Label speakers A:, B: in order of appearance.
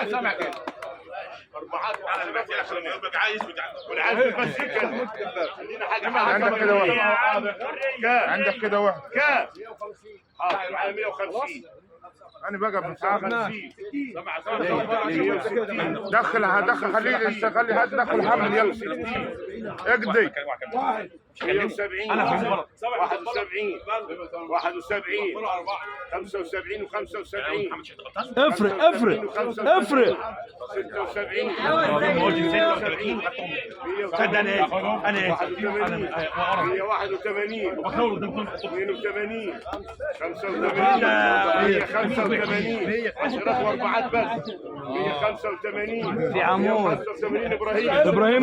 A: واحد سامع كده.
B: اربعات انا اللي بحكي لك لما يبقى عايز والعيال بس يتكلم. خلينا حاجه
C: عندك كده واحد. عندك كده واحد.
B: كام؟ حاضر معايا 150.
C: انا بقى في الساعه
B: 50
C: دخل خليه يستغل هذا دخل حمل يلا اقضي
B: 170
A: انا في المباراه
B: 71 75 و75
D: افرق افرق افرق
B: 76
A: صدقني انا
B: 181 82 85 10 واربعات بس 185
D: في عمود
B: 85 ابراهيم
D: ابراهيم